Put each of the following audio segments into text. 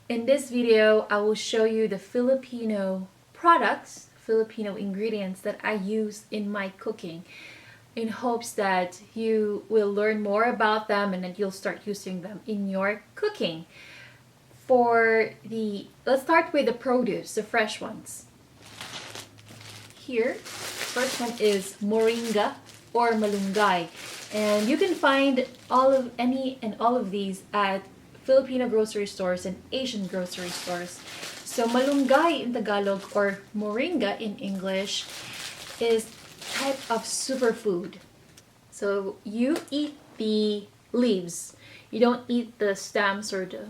In this video, I will show you the Filipino products, Filipino ingredients that I use in my cooking in hopes that you will learn more about them and that you'll start using them in your cooking. Let's start with the produce, the fresh ones. Here, first one is Moringga or Malunggay. And you can find all of these at Filipino grocery stores and Asian grocery stores. So Malunggay in Tagalog or Moringga in English is a type of superfood. So you eat the leaves. You don't eat the stems or the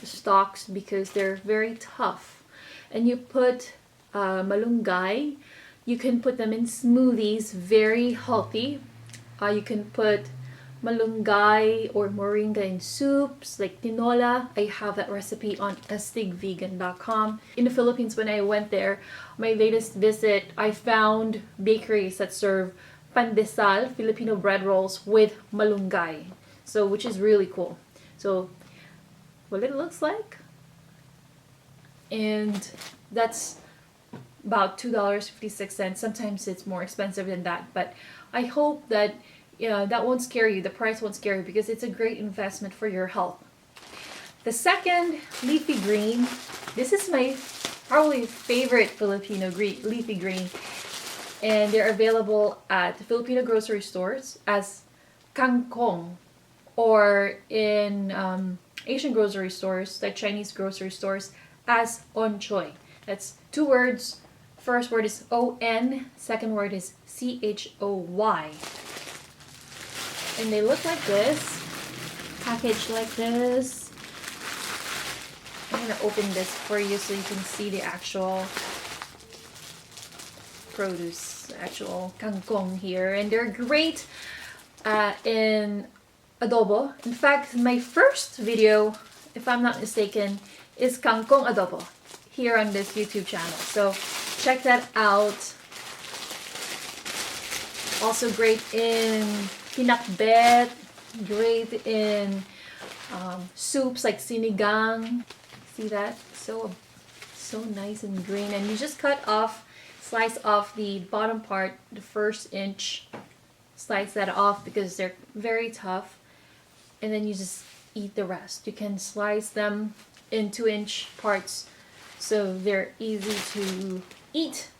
stalks because they're very tough. And you put malunggay. You can put them in smoothies, very healthy. You can put malunggay or moringa in soups like tinola. I have that recipe on astigvegan.com. In the Philippines, when I went there, my latest visit, I found bakeries that serve pandesal, Filipino bread rolls with malunggay. So, which is really cool. So, what it looks like. And that's about $2.56. Sometimes it's more expensive than that, but I hope that that won't scare you. The price won't scare you because it's a great investment for your health. The second leafy green, this is my probably favorite Filipino leafy green, and they're available at Filipino grocery stores as Kangkong, or in Asian grocery stores, like Chinese grocery stores, as choy. That's two words. First word is O-N, second word is C-H-O-Y. And they look like this, packaged like this. I'm gonna open this for you so you can see the actual produce, the actual kangkong here. And they're great in adobo. In fact, my first video, if I'm not mistaken, is kangkong adobo here on this YouTube channel. So check that out. Also great in pinakbet, great in soups like sinigang. See that? So nice and green. And you just slice off the bottom part, the first inch. Slice that off because they're very tough. And then you just eat the rest. You can slice them in 2-inch parts so they're easy to eat.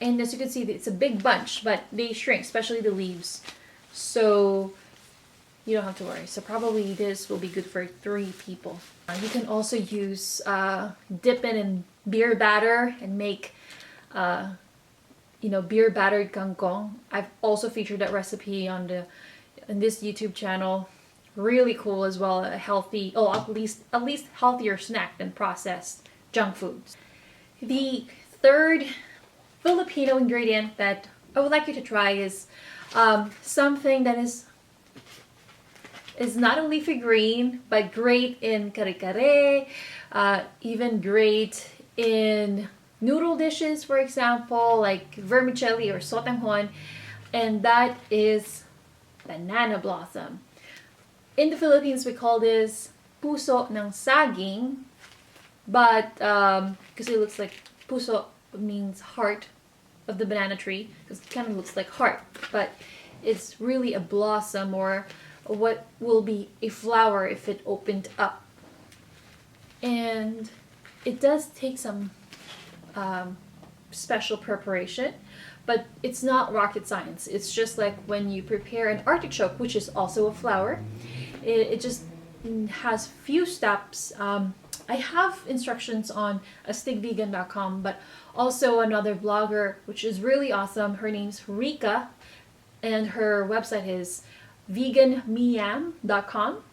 And as you can see, it's a big bunch, but they shrink, especially the leaves. So you don't have to worry. So probably this will be good for 3 people. You can also use dip it in beer batter and make beer battered kangkong. I've also featured that recipe on this YouTube channel. Really cool as well. A healthy, at least healthier snack than processed junk foods. The third Filipino ingredient that I would like you to try is something that is not a leafy green, but great in kare-kare, even great in noodle dishes, for example, like vermicelli or sotanghon, and that is banana blossom. In the Philippines, we call this puso ng saging, but because it looks like puso means heart of the banana tree, because it kind of looks like heart, but it's really a blossom, or what will be a flower if it opened up. And it does take some special preparation, but it's not rocket science. It's just like when you prepare an artichoke, which is also a flower. It just has few steps. I have instructions on astigvegan.com, but also another blogger, which is really awesome. Her name's Rika, and her website is veganmiam.com.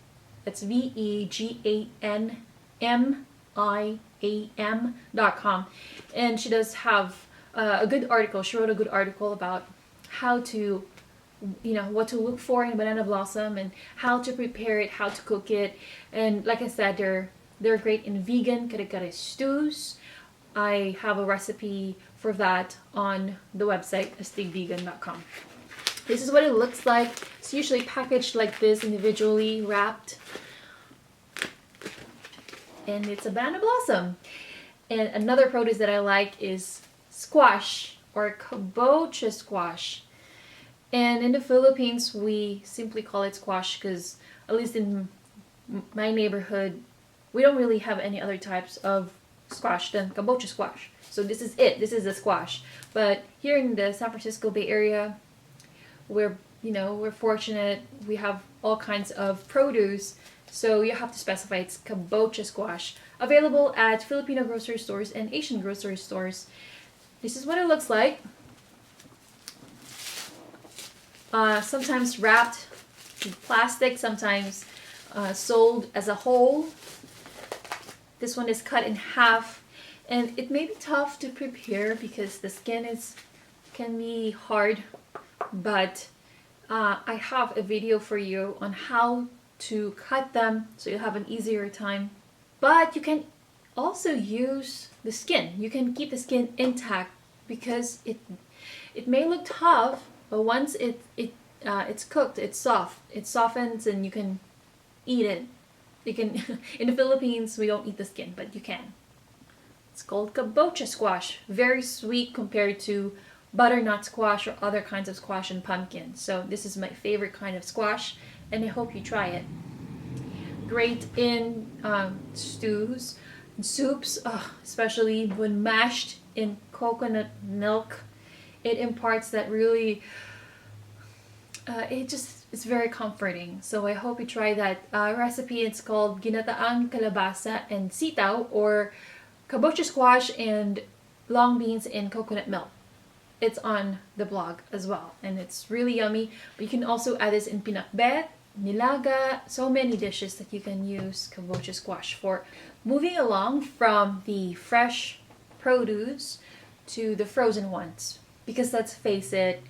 That's veganmiam.com. And she does have a good article. She wrote a good article about how to, what to look for in banana blossom and how to prepare it, how to cook it. And like I said, they're great in vegan kare-kare stews. I have a recipe for that on the website astigvegan.com. This is what it looks like. It's usually packaged like this, individually wrapped. and it's a banana blossom. And another produce that I like is squash or kabocha squash. And in the Philippines, we simply call it squash because, at least in my neighborhood, we don't really have any other types of squash than kabocha squash. So this is it. This is the squash. But here in the San Francisco Bay Area, we're fortunate. We have all kinds of produce. So you have to specify it's kabocha squash. Available at Filipino grocery stores and Asian grocery stores. This is what it looks like. Sometimes wrapped in plastic, sometimes sold as a whole. This one is cut in half, and it may be tough to prepare because the skin can be hard, but I have a video for you on how to cut them so you'll have an easier time. But you can also use the skin. You can keep the skin intact because it may look tough, but once it's cooked, it's soft. It softens and you can eat it. You can in the Philippines we don't eat the skin, but you can. It's called kabocha squash. Very sweet compared to butternut squash or other kinds of squash and pumpkin. So this is my favorite kind of squash, and I hope you try it. Great in stews, soups, especially when mashed in coconut milk. It imparts that really, it's very comforting. So I hope you try that recipe. It's called ginataang kalabasa and sitaw, or kabocha squash and long beans in coconut milk. It's on the blog as well, and it's really yummy. But you can also add this in pinakbet, nilaga, so many dishes that you can use kabocha squash for. Moving along from the fresh produce to the frozen ones, because let's face it,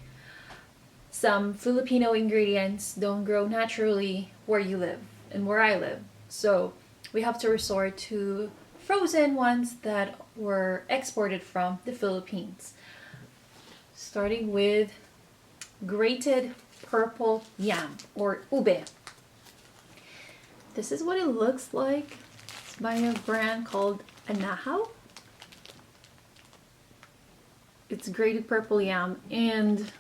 some Filipino ingredients don't grow naturally where you live and where I live. So we have to resort to frozen ones that were exported from the Philippines. Starting with grated purple yam, or ube. This is what it looks like. It's by a brand called Anahaw. It's grated purple yam, and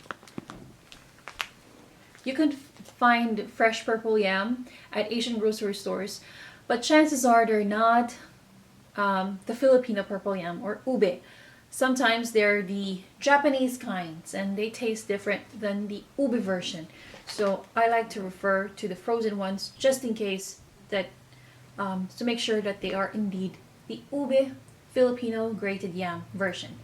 you can find fresh purple yam at Asian grocery stores, but chances are they're not the Filipino purple yam or ube. Sometimes they're the Japanese kinds, and they taste different than the ube version. So I like to refer to the frozen ones just in case that, to make sure that they are indeed the ube Filipino grated yam version.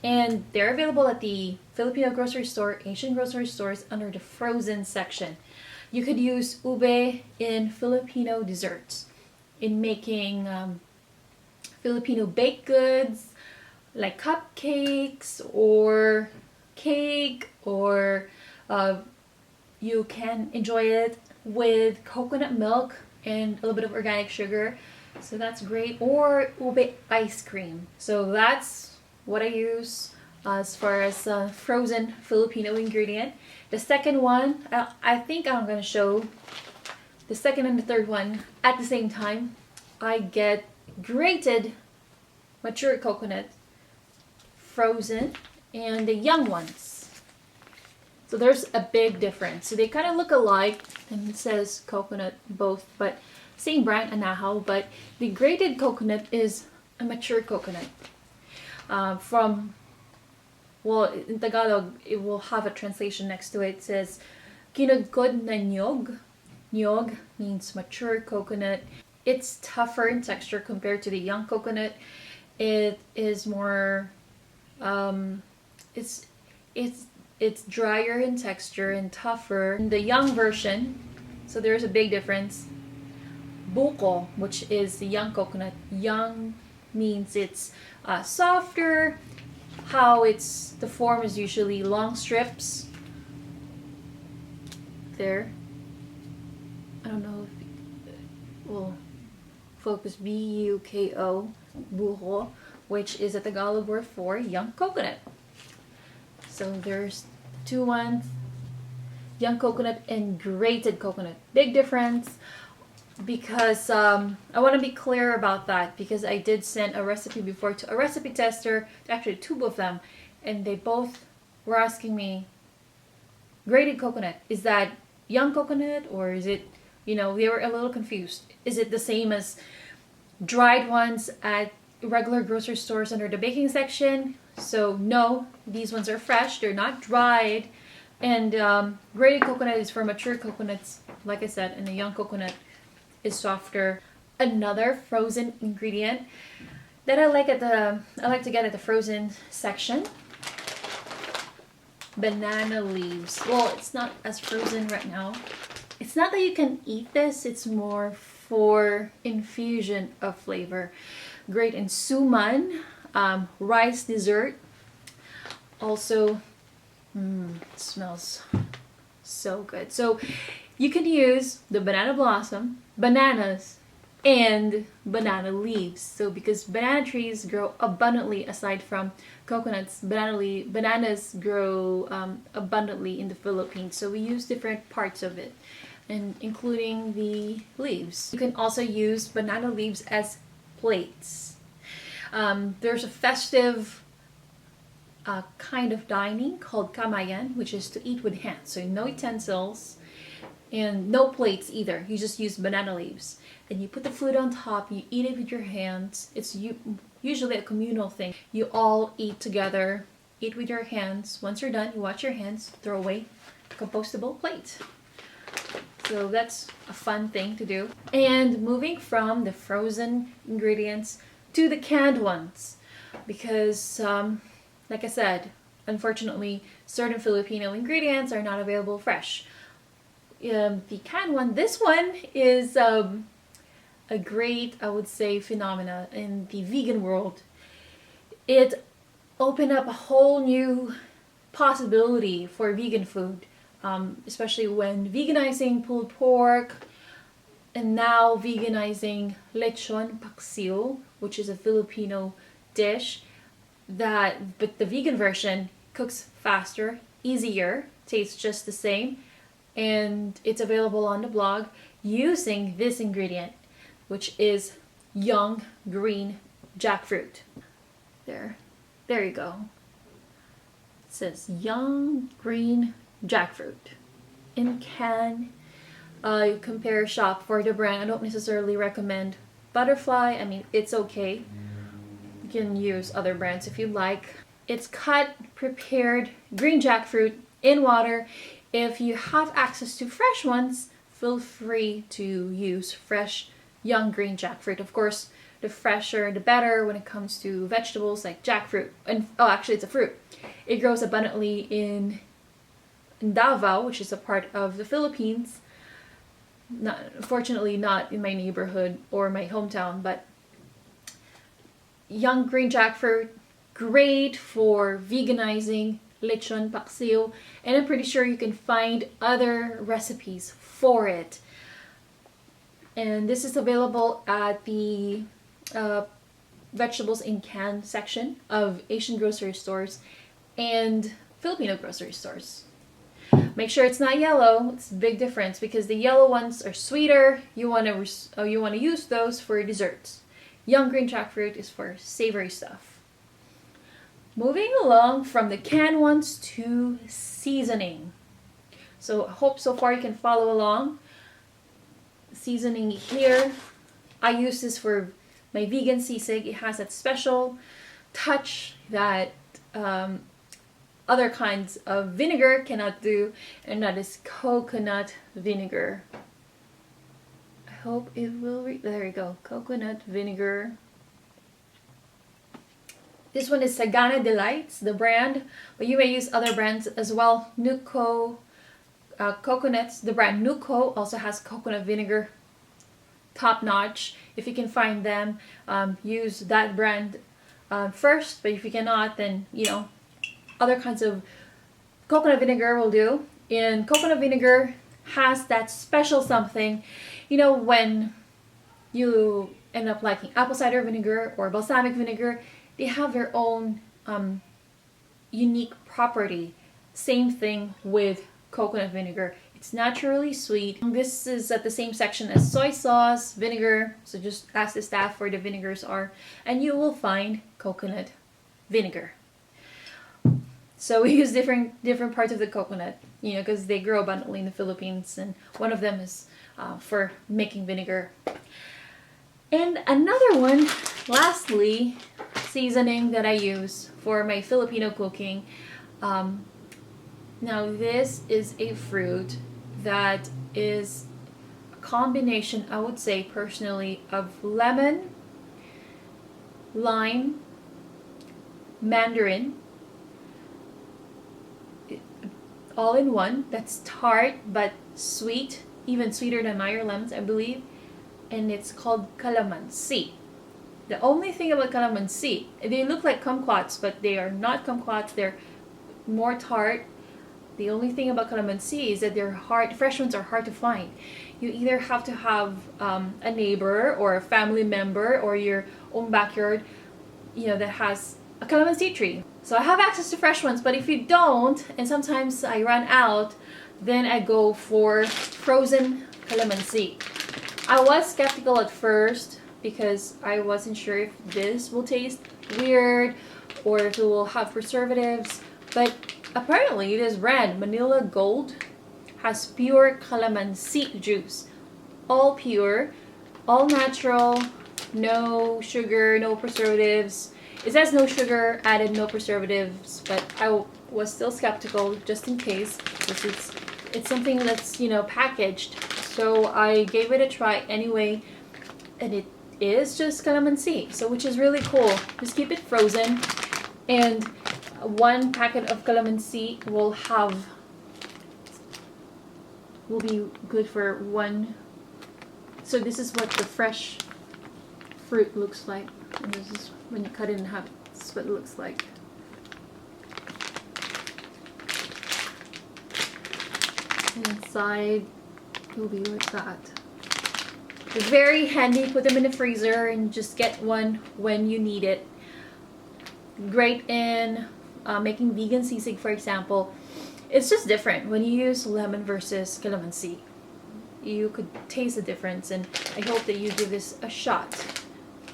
And they're available at the Filipino grocery store, Asian grocery stores under the frozen section. You could use ube in Filipino desserts, in making Filipino baked goods like cupcakes or cake, or you can enjoy it with coconut milk and a little bit of organic sugar. So that's great. Or ube ice cream. So that's what I use as far as frozen Filipino ingredient. The second one, I think I'm going to show the second and the third one at the same time. I get grated mature coconut, frozen, and the young ones. So there's a big difference. So they kind of look alike, and it says coconut both, but same brand, Anahaw, but the grated coconut is a mature coconut. In Tagalog, it will have a translation next to it. It says, Kinudkod na niyog. Niyog means mature coconut. It's tougher in texture compared to the young coconut. It is more, it's drier in texture and tougher. In the young version, so there's a big difference. Buko, which is the young coconut. Young means it's softer. The form is usually long strips. There. I don't know if we'll focus Buko, Buko, which is a Tagalog word for young coconut. So there's two ones, young coconut and grated coconut. Big difference. because I want to be clear about that, because I did send a recipe before to a recipe tester, actually two of them, and they both were asking me, grated coconut, is that young coconut, or is it, they were a little confused. Is it the same as dried ones at regular grocery stores under the baking section? So no, these ones are fresh, they're not dried. And grated coconut is for mature coconuts, like I said, and the young coconut is softer. Another frozen ingredient that I like to get at the frozen section, banana leaves. Well, it's not as frozen right now. It's not that you can eat this, it's more for infusion of flavor. Great in suman, rice dessert. Also, it smells so good. So you can use the banana blossom, bananas, and banana leaves. So because banana trees grow abundantly aside from coconuts, bananas grow abundantly in the Philippines. So we use different parts of it, and including the leaves. You can also use banana leaves as plates. There's a festive kind of dining called kamayan, which is to eat with hands. So no utensils and no plates either. You just use banana leaves. And you put the food on top, you eat it with your hands. It's usually a communal thing. You all eat together, eat with your hands. Once you're done, you wash your hands, throw away compostable plate. So that's a fun thing to do. And moving from the frozen ingredients to the canned ones, because like I said, unfortunately, certain Filipino ingredients are not available fresh. The canned one, this one is a great, I would say, phenomena in the vegan world. It opened up a whole new possibility for vegan food, especially when veganizing pulled pork, and now veganizing lechon paksiw, which is a Filipino dish but the vegan version cooks faster, easier, tastes just the same, and it's available on the blog using this ingredient, which is young green jackfruit. There you go. It says young green jackfruit in can. You compare, shop for the brand. I don't necessarily recommend Butterfly. I mean, it's okay. You can use other brands if you like. It's cut, prepared green jackfruit in water. If you have access to fresh ones, feel free to use fresh young green jackfruit. Of course, the fresher the better when it comes to vegetables like jackfruit. And actually it's a fruit. It grows abundantly in Davao, which is a part of the Philippines. Fortunately not in my neighborhood or my hometown, but young green jackfruit, great for veganizing lechon paksiw, and I'm pretty sure you can find other recipes for it. And this is available at the vegetables in can section of Asian grocery stores and Filipino grocery stores. Make sure it's not yellow. It's a big difference because the yellow ones are sweeter. You want to use those for desserts. Young green jackfruit is for savory stuff. Moving along from the canned ones to seasoning. So I hope so far you can follow along. Seasoning here, I use this for my vegan sisig. It has that special touch that other kinds of vinegar cannot do, and that is coconut vinegar. I hope it will there you go, coconut vinegar. This one is Sagana Delights, the brand, but you may use other brands as well. Nuko coconuts, the brand Nuko also has coconut vinegar, top notch. If you can find them, use that brand first, but if you cannot, then other kinds of coconut vinegar will do. And coconut vinegar has that special something, when you end up liking apple cider vinegar or balsamic vinegar, they have their own unique property. Same thing with coconut vinegar. It's naturally sweet. This is at the same section as soy sauce, vinegar, so just ask the staff where the vinegars are, and you will find coconut vinegar. So we use different parts of the coconut, because they grow abundantly in the Philippines, and one of them is for making vinegar. And another one, lastly, seasoning that I use for my Filipino cooking. Now this is a fruit that is a combination, I would say personally, of lemon, lime, mandarin, all in one. That's tart but sweet, even sweeter than Meyer lemons, I believe. And it's called kalamansi. The only thing about kalamansi, they look like kumquats, but they are not kumquats. They're more tart. The only thing about calamansi is that they're hard. Fresh ones are hard to find. You either have to have a neighbor or a family member or your own backyard, that has a calamansi tree. So I have access to fresh ones, but if you don't, and sometimes I run out, then I go for frozen calamansi. I was skeptical at first because I wasn't sure if this will taste weird or if it will have preservatives, but apparently this brand, Manila Gold, has pure calamansi juice. All pure, all natural, no sugar, no preservatives. It says no sugar added, no preservatives, but I was still skeptical just in case, because it's something that's, packaged. So I gave it a try anyway, and it is just calamansi, so which is really cool. Just keep it frozen, and one packet of calamansi will be good for one. So this is what the fresh fruit looks like, and this is when you cut it in half. This is what it looks like. And inside it will be like that. It's very handy. Put them in the freezer and just get one when you need it. Great in making vegan sisig, for example. It's just different when you use lemon versus calamansi. You could taste the difference, and I hope that you give this a shot.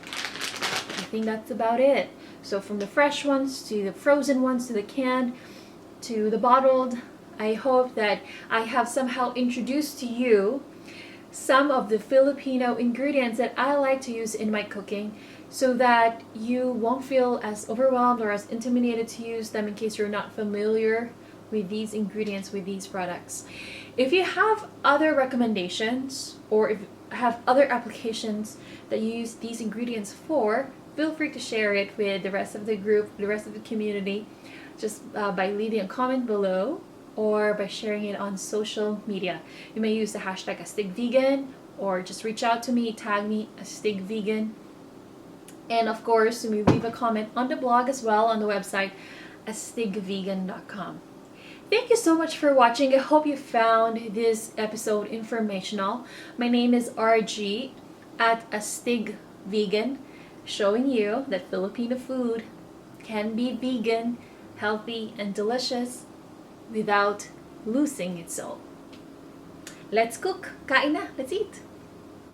I think that's about it. So from the fresh ones to the frozen ones to the canned to the bottled, I hope that I have somehow introduced to you some of the Filipino ingredients that I like to use in my cooking, so that you won't feel as overwhelmed or as intimidated to use them in case you're not familiar with these ingredients, with these products. If you have other recommendations, or if you have other applications that you use these ingredients for, feel free to share it with the rest of the group, the rest of the community, just by leaving a comment below or by sharing it on social media. You may use the hashtag #AstigVegan, or just reach out to me, tag me #AstigVegan. And of course, you may leave a comment on the blog as well, on the website astigvegan.com. Thank you so much for watching. I hope you found this episode informational. My name is RG at @AstigVegan, showing you that Filipino food can be vegan, healthy, and delicious without losing its soul. Let's cook. Kain na. Let's eat.